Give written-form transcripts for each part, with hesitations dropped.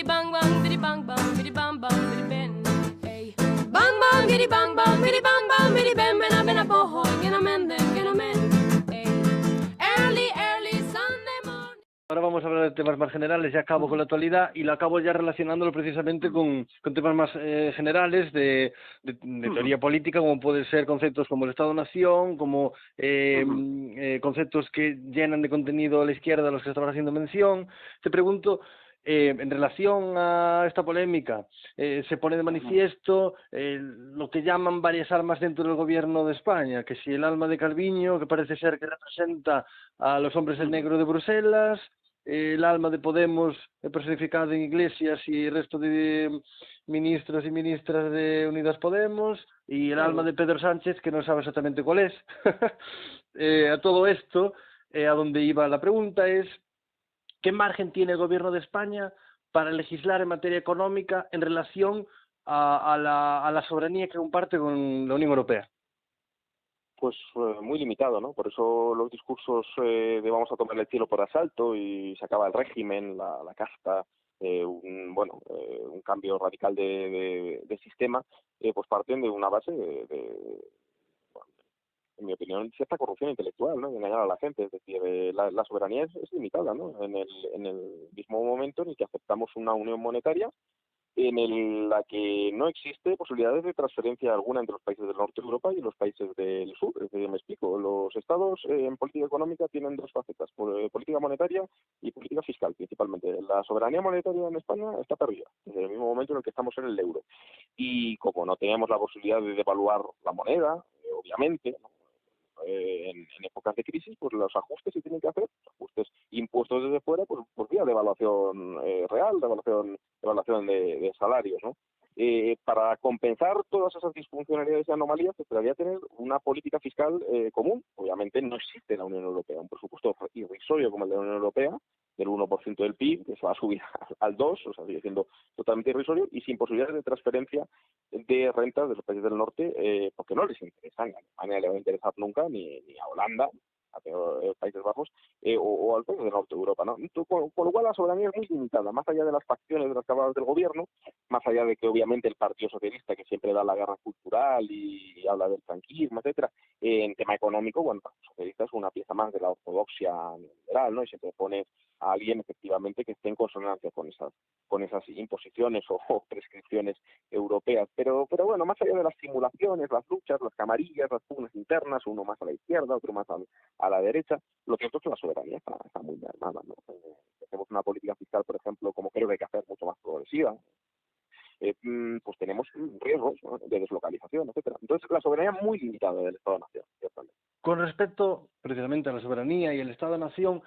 bang bang bidi bang bidi ben. Ey. Bang bang bidi bang bidi ben ben a boho gena men gena men. Ey. Early Sunday morning. Ahora vamos a hablar de temas más generales, ya acabo con la actualidad y lo acabo ya relacionándolo precisamente con temas más generales de teoría política, como pueden ser conceptos como el Estado-Nación, como conceptos que llenan de contenido a la izquierda a los que estaban haciendo mención. Te pregunto, en relación a esta polémica, se pone de manifiesto lo que llaman varias armas dentro del gobierno de España, que si el alma de Calviño, que parece ser que representa a los hombres del negro de Bruselas, el alma de Podemos personificada en Iglesias y el resto de ministros y ministras de Unidas Podemos, y el alma de Pedro Sánchez, que no sabe exactamente cuál es. A todo esto, a donde iba la pregunta es, ¿qué margen tiene el gobierno de España para legislar en materia económica en relación a la soberanía que comparte con la Unión Europea? Pues muy limitado, ¿no? Por eso los discursos de vamos a tomar el cielo por asalto y se acaba el régimen, la casta, un cambio radical de sistema, pues parten de una base en mi opinión, cierta corrupción intelectual, ¿no? De engañar a la gente. Es decir, la soberanía es limitada, ¿no? En el mismo momento en el que aceptamos una unión monetaria la que no existe posibilidades de transferencia alguna entre los países del norte de Europa y los países del sur. Es decir, me explico, los estados en política económica tienen dos facetas, política monetaria y política fiscal principalmente. La soberanía monetaria en España está perdida, desde el mismo momento en el que estamos en el euro. Y como no tenemos la posibilidad de devaluar la moneda, obviamente, ¿no? En épocas de crisis, pues los ajustes se tienen que hacer, ajustes impuestos desde fuera, pues vía devaluación real, devaluación de salarios, ¿no? Para compensar todas esas disfuncionalidades y anomalías, se esperaría tener una política fiscal común. Obviamente no existe en la Unión Europea un presupuesto irrisorio como el de la Unión Europea, del 1% del PIB, que se va a subir al 2%, o sea, sigue siendo totalmente irrisorio, y sin posibilidades de transferencia de rentas de los países del norte, porque no les interesan. A Alemania le va a interesar nunca, ni a Holanda, a Países Bajos, o al país del norte de Europa, ¿no? Con lo cual la soberanía es muy limitada, más allá de las facciones de las cabezas del gobierno, más allá de que obviamente el Partido Socialista, que siempre da la guerra cultural y habla del franquismo, etcétera, en tema económico, bueno, el Partido Socialista es una pieza más de la ortodoxia liberal, ¿no? Y siempre pone a alguien efectivamente que esté en consonancia con esas imposiciones o prescripciones europeas. Pero bueno, más allá de las simulaciones, las luchas, las camarillas, las pugnas internas, uno más a la izquierda, otro más a la derecha, lo cierto es que la soberanía está muy mermada, ¿no? Hacemos una política fiscal, por ejemplo, como creo que hay que hacer, mucho más progresiva, pues tenemos riesgos, ¿no?, de deslocalización, etcétera. Entonces, la soberanía es muy limitada del Estado-Nación, ciertamente. Con respecto precisamente a la soberanía y el Estado-Nación,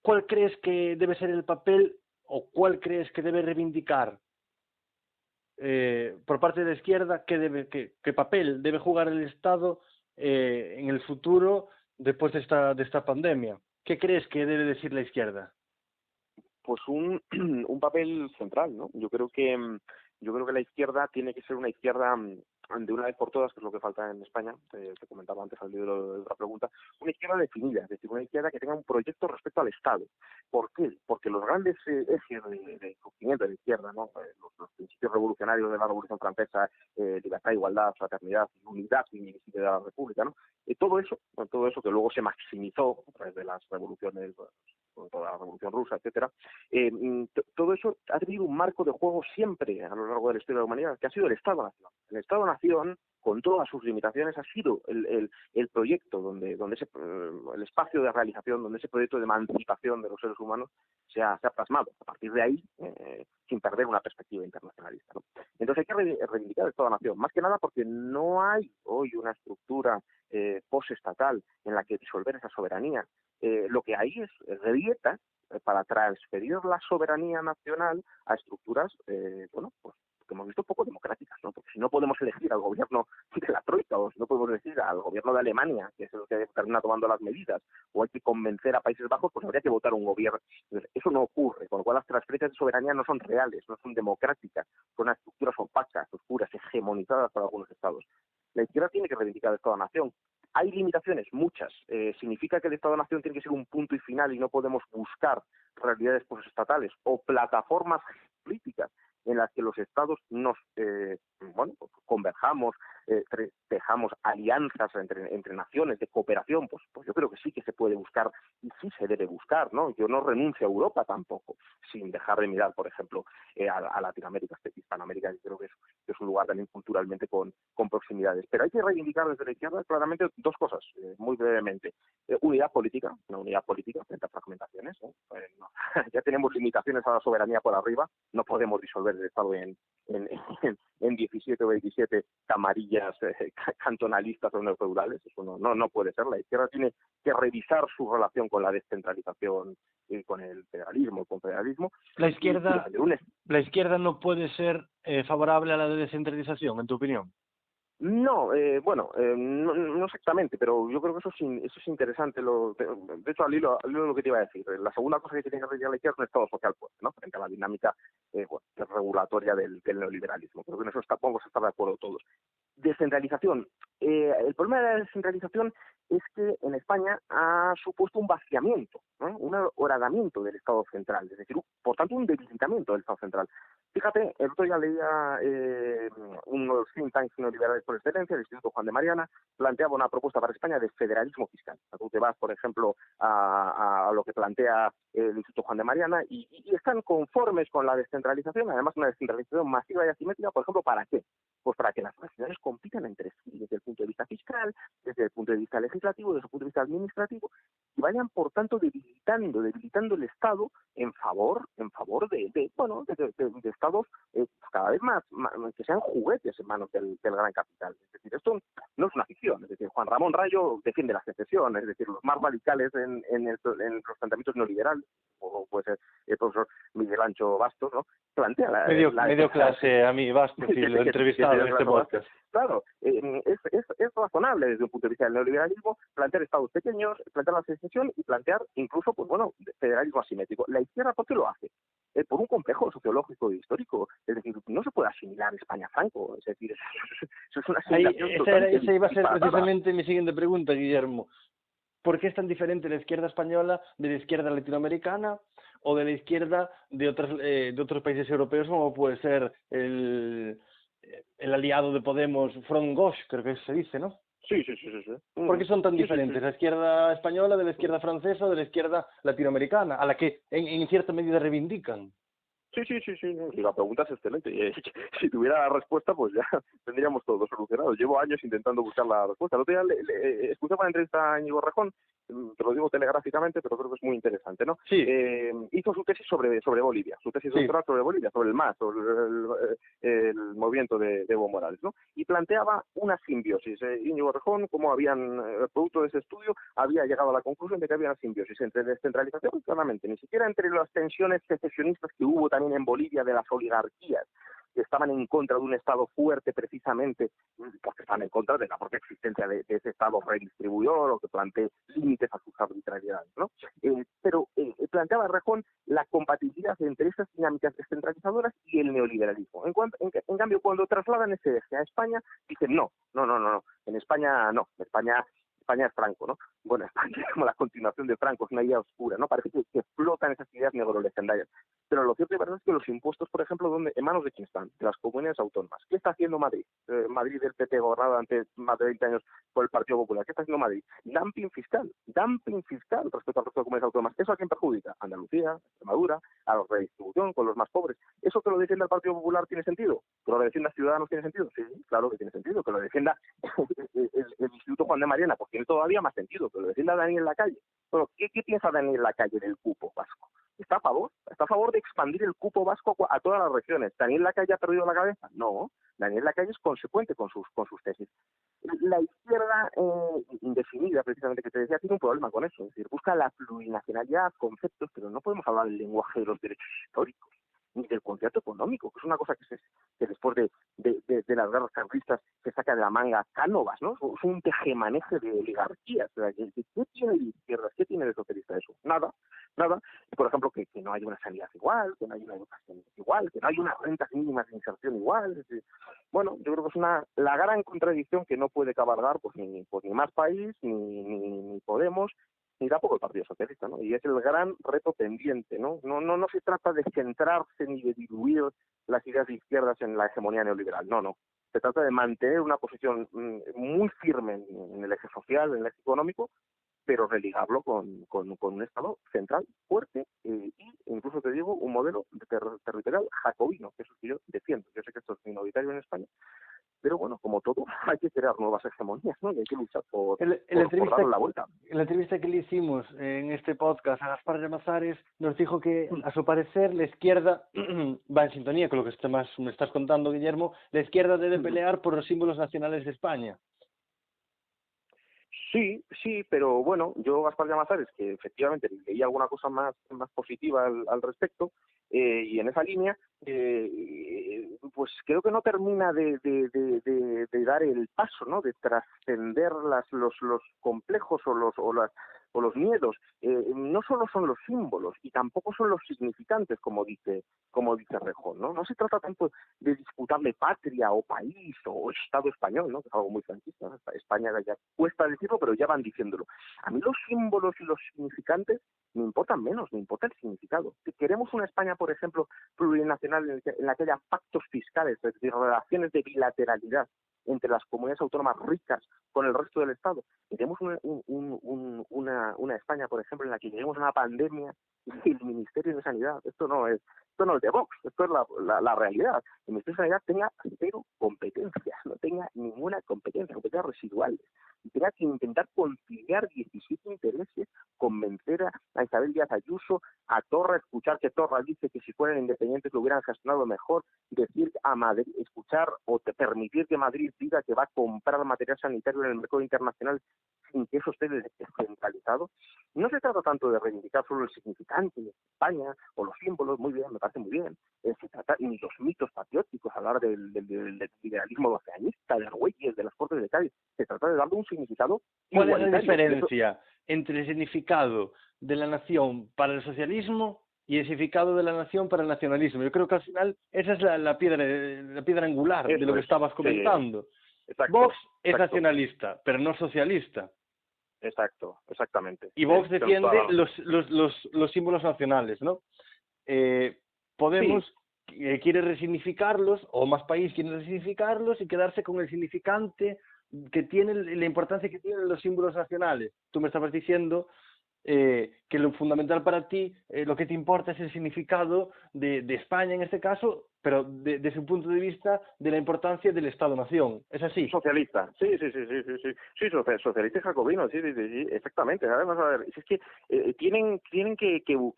¿cuál crees que debe ser el papel o cuál crees que debe reivindicar por parte de la izquierda, qué papel debe jugar el Estado en el futuro después de esta pandemia? ¿Qué crees que debe decir la izquierda? Pues un papel central, ¿no? Yo creo que la izquierda tiene que ser una izquierda de una vez por todas, que es lo que falta en España, te comentaba antes al libro de otra pregunta, una izquierda definida, es decir, una izquierda que tenga un proyecto respecto al Estado. ¿Por qué? Porque los grandes ejes de surgimiento de la izquierda, ¿no? Los principios revolucionarios de la Revolución Francesa, libertad, igualdad, fraternidad, unidad y de la República, ¿no? Todo eso que luego se maximizó a través de las revoluciones, sobre todo la Revolución Rusa, etcétera, todo eso ha tenido un marco de juego siempre a lo largo de la historia de la humanidad, que ha sido el Estado-Nación. El Estado-Nación, con todas sus limitaciones, ha sido el proyecto donde el espacio de realización, donde ese proyecto de emancipación de los seres humanos se ha plasmado. A partir de ahí, sin perder una perspectiva internacionalista, ¿no? Entonces hay que reivindicar el Estado-Nación, más que nada porque no hay hoy una estructura postestatal en la que disolver esa soberanía. Lo que hay es grietas para transferir la soberanía nacional a estructuras, pues que hemos visto poco democráticas, ¿no? Porque si no podemos elegir al gobierno de la Troika, o si no podemos elegir al gobierno de Alemania, que es el que termina tomando las medidas, o hay que convencer a Países Bajos, pues habría que votar un gobierno. Entonces, eso no ocurre, con lo cual las transferencias de soberanía no son reales, no son democráticas, son estructuras opacas, oscuras, hegemonizadas por algunos estados. La izquierda tiene que reivindicar el Estado-Nación. Hay limitaciones, muchas. Significa que el Estado-Nación tiene que ser un punto y final y no podemos buscar realidades postestatales o plataformas políticas en las que los estados nos pues converjamos, tejamos alianzas entre naciones de cooperación, pues yo creo que sí que se puede buscar y sí se debe buscar, ¿no? Yo no renuncio a Europa tampoco, sin dejar de mirar, por ejemplo, a Latinoamérica, Hispanoamérica, que creo que es un lugar también culturalmente con proximidades. Pero hay que reivindicar desde la izquierda claramente dos cosas, muy brevemente. Unidad política, una unidad política frente a fragmentaciones, ¿no? No. Ya tenemos limitaciones a la soberanía por arriba, no podemos disolver el Estado en 17 o 27 camarillas cantonalistas o neofeudales. Eso no puede ser. La izquierda tiene que revisar su relación con la descentralización y con el federalismo, el confederalismo. La izquierda no puede ser favorable a la descentralización, en tu opinión. No, no exactamente, pero yo creo que eso es interesante. De hecho, al hilo de lo que te iba a decir, la segunda cosa que tiene que reivindicar la izquierda es un Estado social fuerte, ¿no? Frente a la dinámica regulatoria del neoliberalismo. Creo que en eso vamos a estar de acuerdo todos. Descentralización. El problema de la descentralización es que en España ha supuesto un vaciamiento, ¿no? Un horadamiento del Estado central, es decir, por tanto, un debilitamiento del Estado central. Fíjate, el otro día leía uno de los think tanks neoliberales por excelencia, el Instituto Juan de Mariana, planteaba una propuesta para España de federalismo fiscal. O sea, tú te vas, por ejemplo, a lo que plantea el Instituto Juan de Mariana y están conformes con la descentralización, además una descentralización masiva y asimétrica, por ejemplo, ¿para qué? Pues para que las regiones compitan entre sí, desde el punto de vista fiscal, desde el punto de vista legislativo, desde el punto de vista administrativo, y vayan, por tanto, debilitando el Estado en favor de estados cada vez más que sean juguetes en manos del gran capital. Es decir, esto no es una ficción. Es decir, Juan Ramón Rayo defiende la secesión, es decir, los más radicales en los planteamientos neoliberales, o puede ser el profesor Miguel Ancho Bastos, ¿no? Plantea medio clase a mí, Bastos, y lo he entrevistado en este podcast. Claro, es razonable desde un punto de vista del neoliberalismo plantear estados pequeños, plantear la secesión y plantear incluso, federalismo asimétrico. La izquierda, ¿por qué lo hace? Por un complejo sociológico e histórico. Es decir, no se puede asimilar España a Franco. Es decir, eso es una asimilación esa iba a ser precisamente mi siguiente pregunta, Guillermo. ¿Por qué es tan diferente la izquierda española de la izquierda latinoamericana o de la izquierda de otros países europeos, como puede ser el aliado de Podemos, Front Gauche, creo que se dice, ¿no? Sí. ¿Por qué son tan diferentes la izquierda española de la izquierda francesa o de la izquierda latinoamericana, a la que en cierta medida reivindican? Sí. Si la pregunta es excelente. Si tuviera la respuesta, pues ya tendríamos todo solucionado. Llevo años intentando buscar la respuesta. El otro día escuché una entrevista a Íñigo Rejón, te lo digo telegráficamente, pero creo que es muy interesante, ¿no? Sí. Hizo su tesis sobre Bolivia, su tesis doctoral sobre Bolivia, sobre el MAS, sobre el movimiento de Evo Morales, ¿no? Y planteaba una simbiosis. Íñigo Rejón, como producto de ese estudio, había llegado a la conclusión de que había una simbiosis entre descentralización, claramente, ni siquiera entre las tensiones secesionistas que hubo también en Bolivia de las oligarquías, que estaban en contra de un Estado fuerte precisamente, porque estaban en contra de la propia existencia de ese Estado redistribuidor o que plantee límites a sus arbitrariedades, ¿no? Pero planteaba Rejón la compatibilidad entre esas dinámicas descentralizadoras y el neoliberalismo. En cambio, cuando trasladan ese eje a España, dicen no, en España no, España es Franco, ¿no? Bueno, España es como la continuación de Franco, es una idea oscura, ¿no? Parece que flotan esas ideas negrolegendarias. Pero lo cierto y verdad es que los impuestos, por ejemplo, ¿en manos de quién están? De las comunidades autónomas. ¿Qué está haciendo Madrid? Madrid del PP gobernado ante más de 20 años por el Partido Popular. ¿Qué está haciendo Madrid? Dumping fiscal respecto al resto de comunidades autónomas. ¿Eso a quién perjudica? Andalucía, Extremadura, a la redistribución con los más pobres. ¿Eso que lo defienda el Partido Popular tiene sentido? ¿Que lo defienda Ciudadanos tiene sentido? Sí, claro que tiene sentido. ¿Que lo defienda el Instituto Juan de Mariana? Pues tiene todavía más sentido. ¿Que lo defienda Daniel Lacalle? Bueno, ¿qué piensa Daniel Lacalle del cupo vasco? ¿Está a favor de expandir el cupo vasco a todas las regiones? ¿Daniel Lacalle ha perdido la cabeza? No, Daniel Lacalle es consecuente con sus tesis. La izquierda indefinida, precisamente, que te decía, tiene un problema con eso. Es decir, busca la plurinacionalidad, conceptos, pero no podemos hablar del lenguaje de los derechos históricos, ni del concierto económico, que es una cosa que después de las guerras carlistas se saca de la manga Cánovas, ¿no? Es un tejemaneje de oligarquías. O sea, ¿qué tiene de izquierdas? ¿Qué tiene de socialista eso? Nada. Y, por ejemplo, que no hay una sanidad igual, que no hay una educación igual, que no hay unas rentas mínimas de inserción igual. Es decir, bueno, yo creo que es la gran contradicción que no puede cabalgar pues ni Más País, ni Podemos, ni tampoco el Partido Socialista, ¿no? Y es el gran reto pendiente, ¿no? No se trata de centrarse ni de diluir las ideas de izquierdas en la hegemonía neoliberal, no. Se trata de mantener una posición muy firme en el eje social, en el eje económico, pero religarlo con un Estado central fuerte y incluso te digo un modelo territorial jacobino, que es lo que yo defiendo. Yo sé que esto es minoritario en España, pero bueno, como todo, hay que crear nuevas hegemonías, ¿no? Y hay que luchar por darle la vuelta. En la entrevista que le hicimos en este podcast a Gaspar Llamazares, nos dijo que, a su parecer, la izquierda va en sintonía con lo que me estás contando, Guillermo. La izquierda debe pelear por los símbolos nacionales de España. Sí, pero bueno, yo Gaspar Llamazares, que efectivamente leí alguna cosa más positiva al respecto, y en esa línea, pues creo que no termina de dar el paso, ¿no? De trascender los complejos o los miedos. No solo son los símbolos y tampoco son los significantes, como dice Rejón, ¿no? No se trata tanto de disputarle patria o país o Estado español, ¿no? Que es algo muy franquista, ¿no? España ya cuesta decirlo, pero ya van diciéndolo. A mí los símbolos y los significantes me importan menos, me importa el significado. Si queremos una España, por ejemplo, plurinacional en la que haya pactos fiscales, es decir, relaciones de bilateralidad entre las comunidades autónomas ricas con el resto del Estado. Queremos una España, por ejemplo, en la que lleguemos a una pandemia y el Ministerio de Sanidad, esto no es de Vox, esto es la realidad. El Ministerio de Sanidad tenga cero competencias, no tenga ninguna competencias residuales. Y tenga que intentar conciliar 17 intereses, convencer a Isabel Díaz Ayuso, a Torra, escuchar que Torra dice que si fueran independientes lo hubieran gestionado mejor, decir a Madrid, escuchar o permitir que Madrid diga que va a comprar material sanitario en el mercado internacional sin que eso esté descentralizado. No se trata tanto de reivindicar solo el significante de España o los símbolos, muy bien, me parece muy bien. Se trata ni los mitos patrióticos, hablar del liberalismo oceanista, de Argüelles, de las Cortes de Cádiz. Se trata de darle un significado ¿Cuál igualitario. es la diferencia entre el significado de la nación para el socialismo y el significado de la nación para el nacionalismo? Yo creo que al final esa es la piedra angular de lo que estabas comentando. Sí. Exacto, Vox es nacionalista, pero no socialista. Exactamente. Y Vox defiende los símbolos nacionales, ¿no? Podemos quiere resignificarlos, o Más País quiere resignificarlos y quedarse con el significante que tiene, la importancia que tienen los símbolos nacionales. Tú me estabas diciendo que lo fundamental para ti, lo que te importa es el significado de España en este caso, pero desde un punto de vista de la importancia del Estado-Nación. ¿Es así? Socialista, sí, socialista y jacobino, sí, exactamente. Vamos a ver, es que tienen que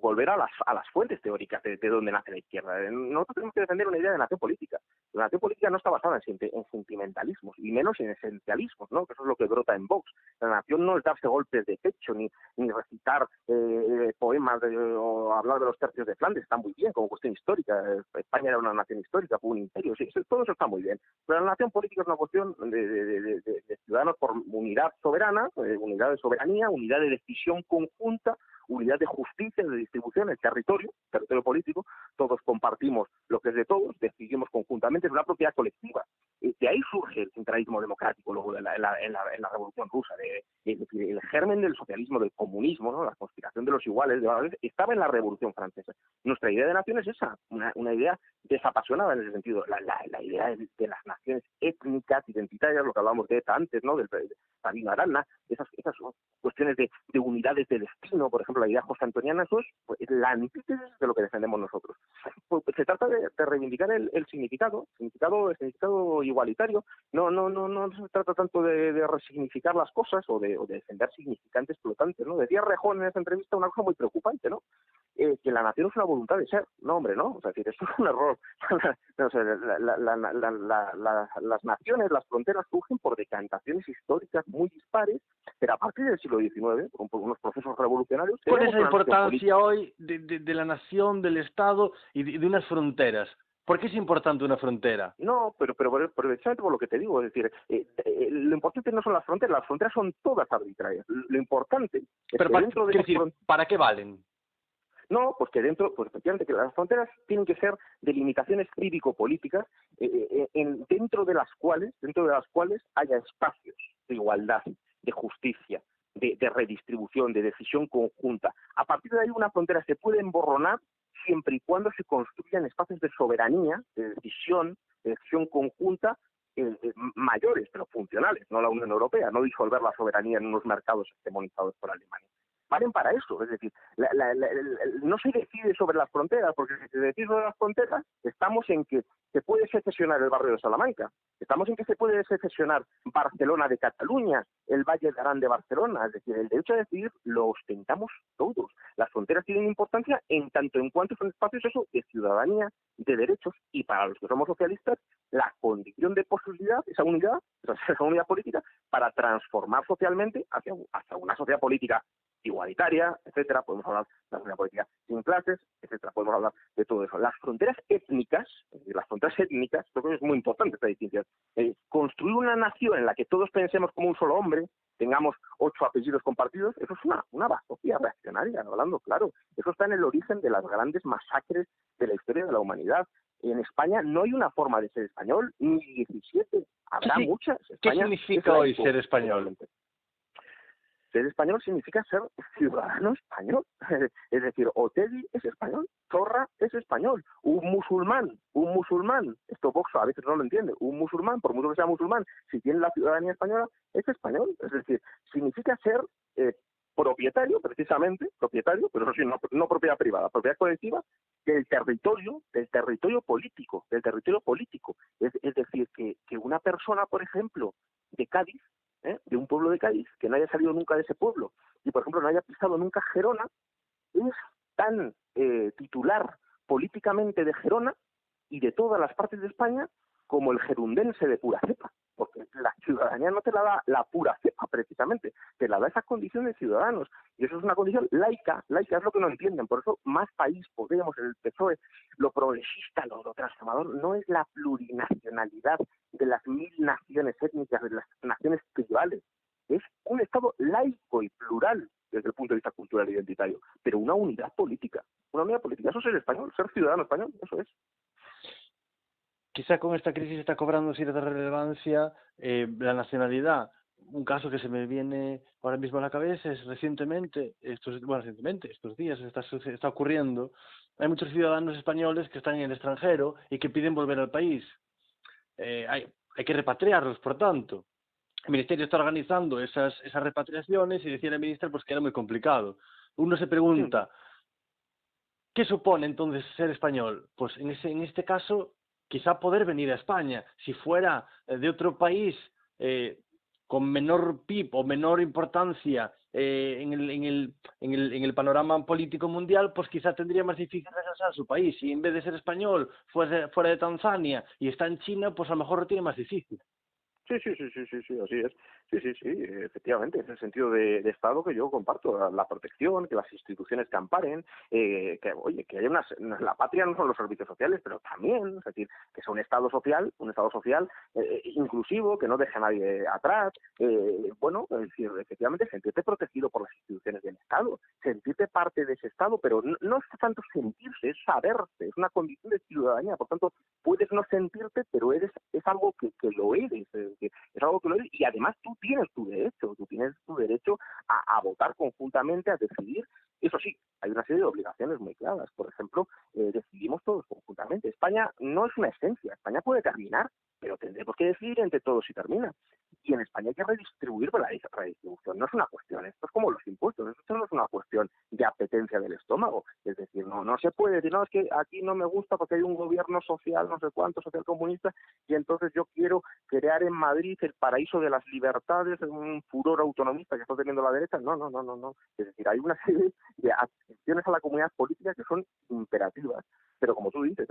volver a las fuentes teóricas de donde nace la izquierda. Nosotros tenemos que defender una idea de nación política. La nación política no está basada en sentimentalismos, y menos en esencialismos, ¿no? Que eso es lo que brota en Vox. La nación no es darse golpes de pecho, ni recitar poemas o hablar de los tercios de Flandes, está muy bien como cuestión histórica. España era una nación histórica, fue un imperio, sí, todo eso está muy bien. Pero la nación política es una cuestión de ciudadanos por unidad soberana, unidad de soberanía, unidad de decisión conjunta, unidad de justicia, de distribución, el territorio político. Todos compartimos lo que es de todos, decidimos conjuntamente, es una propiedad colectiva. De ahí surge el centralismo democrático, luego en la Revolución Rusa, el germen del socialismo, del comunismo, ¿no? La conspiración de los iguales, estaba en la Revolución Francesa. Nuestra idea de nación es esa, una idea desapasionada en ese sentido, la idea de las naciones étnicas, identitarias, lo que hablábamos de ETA antes, ¿no? Del Sabino Arana, esas cuestiones de unidades de destino, por ejemplo, la idea josé-antoniana, eso es pues, la antítesis de lo que defendemos nosotros. Pues, se trata de reivindicar el significado igualitario. No se trata tanto de resignificar las cosas o de defender significantes flotantes, ¿no? Decía Rejón en esa entrevista una cosa muy preocupante, ¿no? Que la nación es una voluntad de ser. No, hombre, no. O sea, es eso es un error. No, o sea, las naciones, las fronteras surgen por decantaciones históricas muy dispares, pero a partir del siglo XIX, por unos procesos revolucionarios... ¿Cuál es la importancia hoy de la nación, del Estado y de unas fronteras? ¿Por qué es importante una frontera? No, pero precisamente por lo que te digo, es decir, lo importante no son las fronteras son todas arbitrarias. Lo importante es pero que dentro de ¿para qué valen? No, pues que dentro, pues efectivamente que las fronteras tienen que ser delimitaciones cívico-políticas dentro de las cuales haya espacios de igualdad, de justicia, de redistribución, de decisión conjunta. A partir de ahí una frontera se puede emborronar siempre y cuando se construyan espacios de soberanía, de decisión conjunta, mayores, pero funcionales, no la Unión Europea, no disolver la soberanía en unos mercados hegemonizados por Alemania. Valen para eso, es decir, no se decide sobre las fronteras, porque si se decide sobre las fronteras, estamos en que se puede secesionar el barrio de Salamanca, estamos en que se puede secesionar Barcelona de Cataluña, el Valle de Arán de Barcelona, es decir, el derecho a decidir lo ostentamos todos. Las fronteras tienen importancia en tanto en cuanto son espacios de ciudadanía, de derechos, y para los que somos socialistas, la condición de posibilidad, esa unidad política, para transformar socialmente hacia una sociedad política igualitaria, etcétera. Podemos hablar de una política sin clases, etcétera. Podemos hablar de todo eso. Las fronteras étnicas, creo que es muy importante esta distinción. Construir una nación en la que todos pensemos como un solo hombre, tengamos 8 apellidos compartidos, eso es una basofía reaccionaria, hablando claro. Eso está en el origen de las grandes masacres de la historia de la humanidad. En España no hay una forma de ser español, ni 17, habrá muchas. ¿Qué España significa hoy ser español? Ser español significa ser ciudadano español. Es decir, Otegi es español, Torra es español, un musulmán, esto Vox a veces no lo entiende, un musulmán, por mucho que sea musulmán, si tiene la ciudadanía española, es español. Es decir, significa ser propietario, precisamente, pero eso sí, no propiedad privada, propiedad colectiva del territorio político. Es decir, que una persona, por ejemplo, de Cádiz, de un pueblo de Cádiz, que no haya salido nunca de ese pueblo y, por ejemplo, no haya pisado nunca Gerona, es tan titular políticamente de Gerona y de todas las partes de España como el gerundense de pura cepa, porque la ciudadanía no te la da la pura cepa precisamente, te la da esa condición de ciudadanos, y eso es una condición laica es lo que no entienden. Por eso Más País, Podemos, el PSOE, lo progresista, lo transformador, no es la plurinacionalidad de las 1000 naciones étnicas, de las naciones tribales, es un Estado laico y plural desde el punto de vista cultural e identitario, pero una unidad política, eso es ser español, ser ciudadano español, eso es. Quizá con esta crisis está cobrando cierta relevancia la nacionalidad. Un caso que se me viene ahora mismo a la cabeza es estos días está ocurriendo. Hay muchos ciudadanos españoles que están en el extranjero y que piden volver al país. Hay que repatriarlos, por tanto. El Ministerio está organizando esas repatriaciones y decía el ministro pues que era muy complicado. Uno se pregunta, ¿qué supone entonces ser español? Pues en este caso, quizá poder venir a España. Si fuera de otro país con menor PIB o menor importancia en el panorama político mundial, pues quizá tendría más difícil regresar a su país. Si en vez de ser español fuera de Tanzania y está en China, pues a lo mejor lo tiene más difícil. Sí, así es. Sí, efectivamente, es el sentido de Estado que yo comparto, la protección, que las instituciones que amparen, que haya la patria no son los servicios sociales, pero también, es decir, que sea un Estado social inclusivo, que no deje a nadie atrás, es decir, efectivamente sentirte protegido por las instituciones del Estado, sentirte parte de ese Estado, pero no es tanto sentirse, es saberse, es una condición de ciudadanía, por tanto, puedes no sentirte, pero es algo que lo eres, es algo que lo eres, y además tú tienes tu derecho a votar conjuntamente, a decidir. Eso sí, hay una serie de obligaciones muy claras. Por ejemplo, decidimos todos conjuntamente. España no es una esencia, España puede terminar, pero tendremos que decidir entre todos si termina. Y en España hay que redistribuir, pero la redistribución no es una cuestión, esto es como los impuestos, esto no es una cuestión de apetencia del estómago, es decir, no se puede decir, no, es que aquí no me gusta porque hay un gobierno social, no sé cuánto, social comunista, y entonces yo quiero crear en Madrid el paraíso de las libertades, un furor autonomista que está teniendo la derecha. No. Es decir, hay una serie de adscripciones a la comunidad política que son imperativas. Pero como tú dices,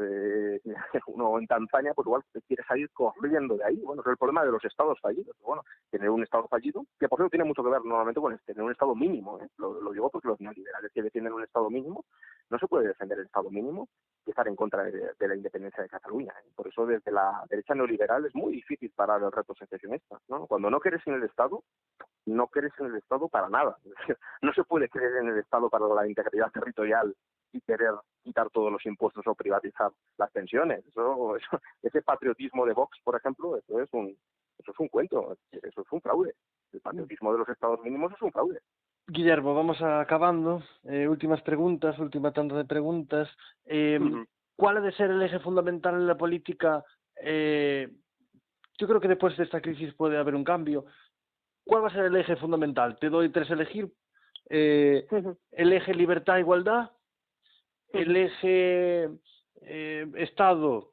uno en Tanzania pues igual quiere salir corriendo de ahí. Bueno, es el problema de los estados fallidos. Bueno, tener un estado fallido, que por cierto tiene mucho que ver normalmente con tener un estado mínimo. Lo digo porque los neoliberales que defienden un estado mínimo, no se puede defender el estado mínimo y estar en contra de la independencia de Cataluña. Por eso desde la derecha neoliberal es muy difícil parar el reto secesionista, ¿no? Cuando no crees en el Estado, no crees en el Estado para nada. No se puede creer en el Estado para la integridad territorial y querer quitar todos los impuestos o privatizar las pensiones. Ese patriotismo de Vox, por ejemplo, eso es un cuento, eso es un fraude. El patriotismo de los estados mínimos es un fraude. Guillermo, vamos acabando. Últimas preguntas, última tanda de preguntas. ¿Cuál ha de ser el eje fundamental en la política? Yo creo que después de esta crisis puede haber un cambio. ¿Cuál va a ser el eje fundamental? Te doy tres a elegir. El eje libertad-igualdad, el eje Estado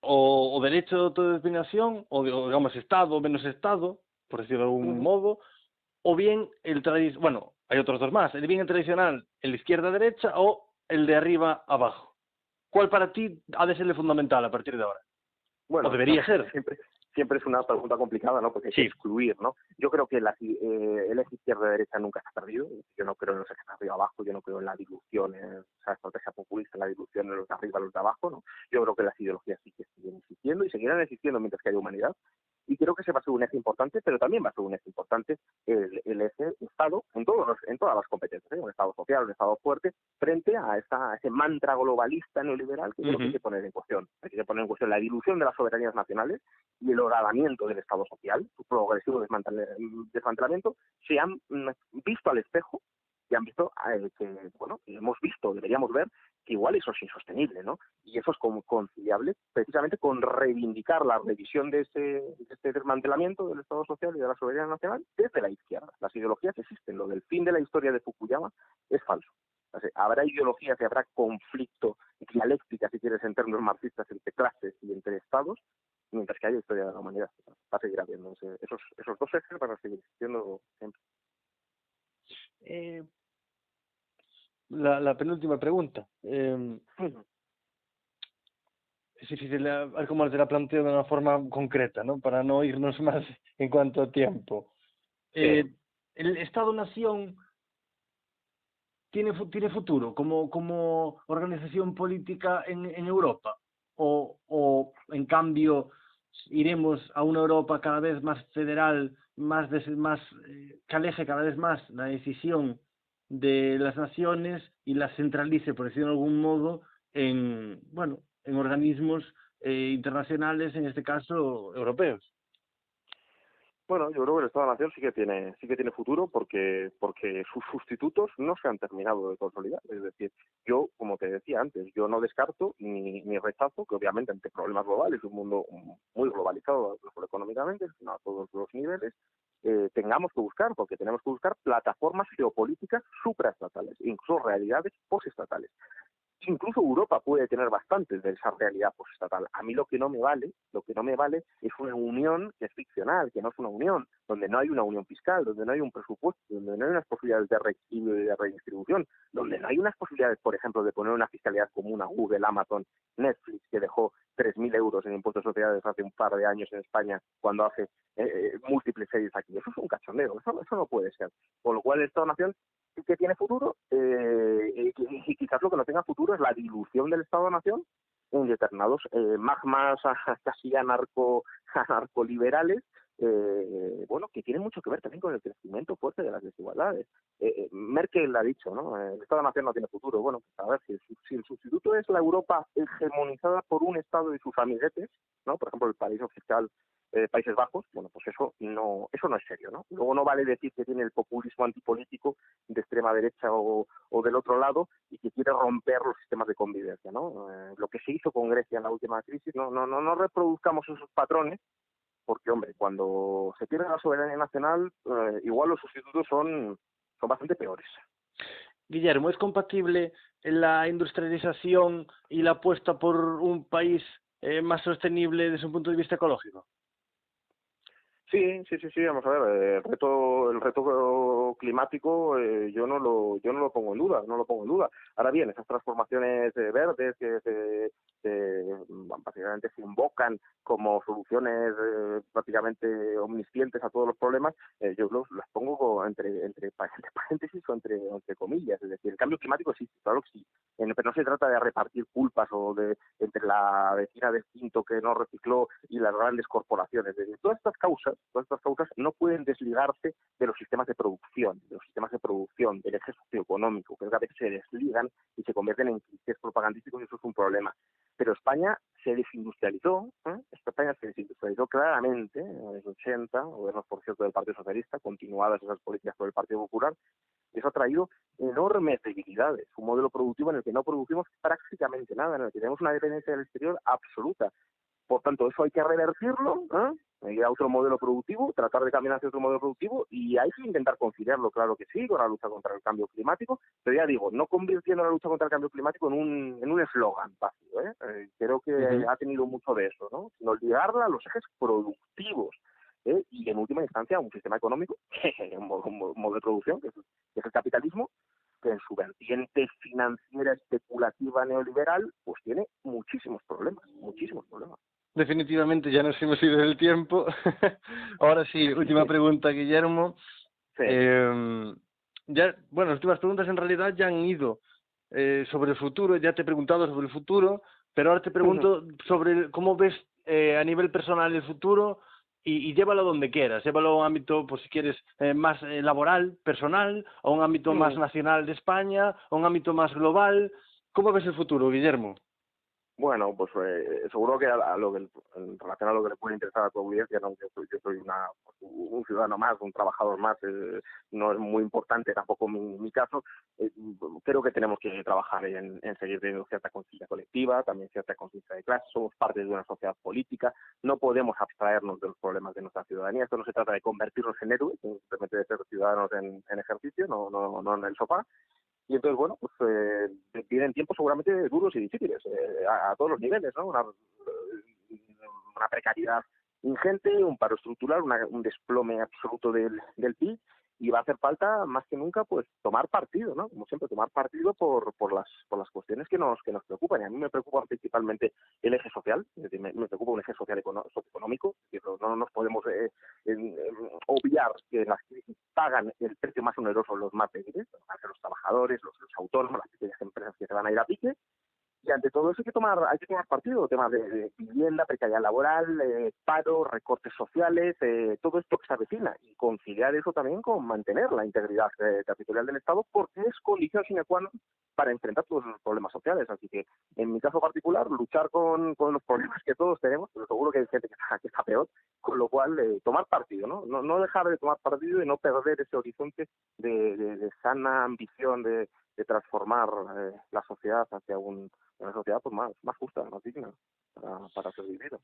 o derecho de autodeterminación, o digamos Estado menos Estado, por decirlo de algún modo, o bien bueno, hay otros dos más, el bien el tradicional, el izquierda-derecha o el de arriba abajo. ¿Cuál para ti ha de ser el fundamental a partir de ahora? Bueno, o debería ser. Siempre es una pregunta complicada, ¿no? Porque hay que excluir, ¿no? Yo creo que el eje izquierda-derecha nunca está perdido. Yo no creo en los ejes arriba-abajo, yo no creo en la dilución, en esa estrategia populista, en la dilución de los de arriba y los de abajo, ¿no? Yo creo que las ideologías sí que siguen existiendo y seguirán existiendo mientras que haya humanidad. Y creo que ese va a ser un eje importante, pero también va a ser un eje importante el eje Estado en todas las competencias, ¿eh? Un Estado social, un Estado fuerte, frente a ese mantra globalista neoliberal que creo que hay que poner en cuestión. Hay que poner en cuestión la dilución de las soberanías nacionales y el horadamiento del Estado social, su progresivo desmantelamiento, se han visto al espejo y han visto hemos visto, deberíamos ver, que igual eso es insostenible, ¿no? Y eso es conciliable precisamente con reivindicar la revisión de este desmantelamiento del Estado social y de la soberanía nacional desde la izquierda. Las ideologías existen, lo del fin de la historia de Fukuyama es falso. O sea, habrá ideologías y habrá conflicto, dialéctica, si quieres, en términos marxistas, entre clases y entre estados, mientras que haya historia de la humanidad. Va a seguir habiendo esos dos ejes, van a seguir existiendo siempre. La penúltima pregunta. Es difícil a ver cómo te la planteo de una forma concreta, ¿no? Para no irnos más en cuanto a tiempo. ¿El Estado-Nación tiene futuro como organización política en Europa? ¿O en cambio iremos a una Europa cada vez más federal, que aleje cada vez más la decisión de las naciones y las centralice, por decirlo de algún modo, en organismos internacionales, en este caso europeos? Bueno, yo creo que el Estado-Nación sí que tiene futuro porque sus sustitutos no se han terminado de consolidar. Es decir, yo, como te decía antes, yo no descarto ni rechazo que obviamente ante problemas globales, un mundo muy globalizado no solo económicamente, sino a todos los niveles, tenemos que buscar plataformas geopolíticas supraestatales, incluso realidades postestatales. Incluso Europa puede tener bastantes de esa realidad postestatal. A mí lo que no me vale es una unión que es ficcional, que no es una unión, donde no hay una unión fiscal, donde no hay un presupuesto, donde no hay unas posibilidades de reequilibrio y de redistribución, donde no hay unas posibilidades, por ejemplo, de poner una fiscalidad común a Google, Amazon, Netflix, que dejó 3.000 euros en impuestos de sociedades hace un par de años en España, cuando hace múltiples series aquí. Eso es un cachondeo, eso no puede ser. Con lo cual, el Estado-Nación sí que tiene futuro, y quizás lo que no tenga futuro es la dilución del Estado-Nación en determinados magmas casi anarcoliberales, que tienen mucho que ver también con el crecimiento fuerte de las desigualdades. Merkel ha dicho, ¿no? El Estado-Nación no tiene futuro. Bueno, pues a ver, si el sustituto es la Europa hegemonizada por un Estado y sus amiguetes, ¿no? Por ejemplo, el paraíso fiscal Países Bajos, bueno, pues eso no es serio, ¿no? Luego no vale decir que tiene el populismo antipolítico de extrema derecha o del otro lado y que quiere romper los sistemas de convivencia, ¿no? Lo que se hizo con Grecia en la última crisis, no reproduzcamos esos patrones, porque, hombre, cuando se pierde la soberanía nacional, igual los sustitutos son bastante peores. Guillermo, ¿es compatible la industrialización y la apuesta por un país más sostenible desde un punto de vista ecológico? Sí, vamos a ver, el reto climático yo no lo pongo en duda, Ahora bien, esas transformaciones verdes que básicamente se invocan como soluciones prácticamente omniscientes a todos los problemas, yo las pongo entre paréntesis o entre comillas. Es decir, el cambio climático existe, claro que sí, pero no se trata de repartir culpas o entre la vecina del quinto que no recicló y las grandes corporaciones. Todas estas causas todas estas causas no pueden desligarse de los sistemas de producción, del eje socioeconómico, que es que a veces se desligan y se convierten en clichés propagandísticos, y eso es un problema. Pero España se desindustrializó, claramente en los 80, gobiernos, por cierto, del Partido Socialista, continuadas esas políticas por el Partido Popular, y eso ha traído enormes debilidades. Un modelo productivo en el que no producimos prácticamente nada, en el que tenemos una dependencia del exterior absoluta. Por tanto, eso hay que revertirlo, ir a otro modelo productivo, tratar de caminar hacia otro modelo productivo, y hay que intentar conciliarlo, claro que sí, con la lucha contra el cambio climático, pero ya digo, no convirtiendo la lucha contra el cambio climático en un eslogan vacío. Creo que ha tenido mucho de eso, ¿no? Sino ligarla a los ejes productivos, y en última instancia un sistema económico, un modo de producción, que es el capitalismo, que en su vertiente financiera, especulativa, neoliberal, pues tiene muchísimos problemas. Definitivamente ya nos hemos ido del tiempo. Ahora sí, última pregunta, Guillermo. Sí. Las últimas preguntas en realidad ya han ido sobre el futuro. Ya te he preguntado sobre el futuro, pero ahora te pregunto sobre cómo ves a nivel personal el futuro, y llévalo donde quieras. Llévalo a un ámbito, pues si quieres, más laboral, personal, a un ámbito más nacional de España, a un ámbito más global. ¿Cómo ves el futuro, Guillermo? Bueno, pues seguro que en relación a lo que le puede interesar a tu audiencia, ¿no? Yo soy un ciudadano más, un trabajador más, no es muy importante tampoco mi caso. Creo que tenemos que trabajar en seguir teniendo cierta conciencia colectiva, también cierta conciencia de clase. Somos parte de una sociedad política, no podemos abstraernos de los problemas de nuestra ciudadanía. Esto no se trata de convertirnos en héroes, simplemente de ser ciudadanos en ejercicio, no en el sofá. Y entonces, bueno, pues vienen tiempos seguramente duros y difíciles a todos los niveles, ¿no? Una precariedad ingente, un paro estructural, un desplome absoluto del PIB, y va a hacer falta más que nunca pues tomar partido, ¿no? Como siempre, tomar partido por las cuestiones que nos preocupan. Y a mí me preocupa principalmente el eje social, es decir, me preocupa un eje social socioeconómico, que no nos podemos obviar que las crisis pagan el precio más oneroso los más débiles, los trabajadores, los autónomos, las pequeñas empresas que se van a ir a pique. Y ante todo eso hay que tomar partido, temas de vivienda, precariedad laboral, paro, recortes sociales, todo esto que se avecina, y conciliar eso también con mantener la integridad territorial del Estado, porque es condición sine qua non para enfrentar todos los problemas sociales. Así que, en mi caso particular, luchar con los problemas que todos tenemos, pero seguro que hay gente que está peor, con lo cual tomar partido, no dejar de tomar partido y no perder ese horizonte de sana ambición de transformar la sociedad hacia una sociedad pues más justa, más digna para ser vivida.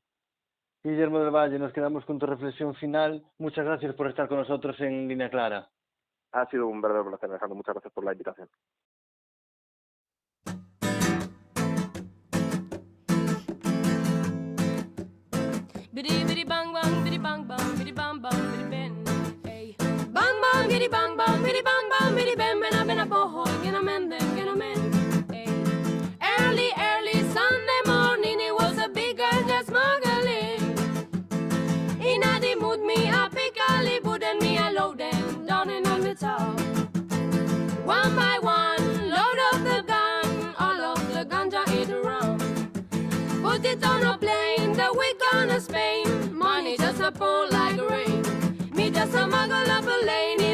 Guillermo del Valle, nos quedamos con tu reflexión final. Muchas gracias por estar con nosotros en Línea Clara. Ha sido un verdadero placer, Alejandro. Muchas gracias por la invitación. Biddy biddy bang bang biddy bang bang biddy bang bang biddy ben. Hey. Bang bang biddy bang bang biddy bang bang biddy ben ben a boho gonna mend. Hey. Early Sunday morning, it was a big girl just smuggling. In a the mood me a pickle, but and me a load them down in on the top. One by one, load up the gun, all of the ganja in the rum. Put it on a plane, the week on a Spain. Money just a pour like rain. Me just a muggle up a lane.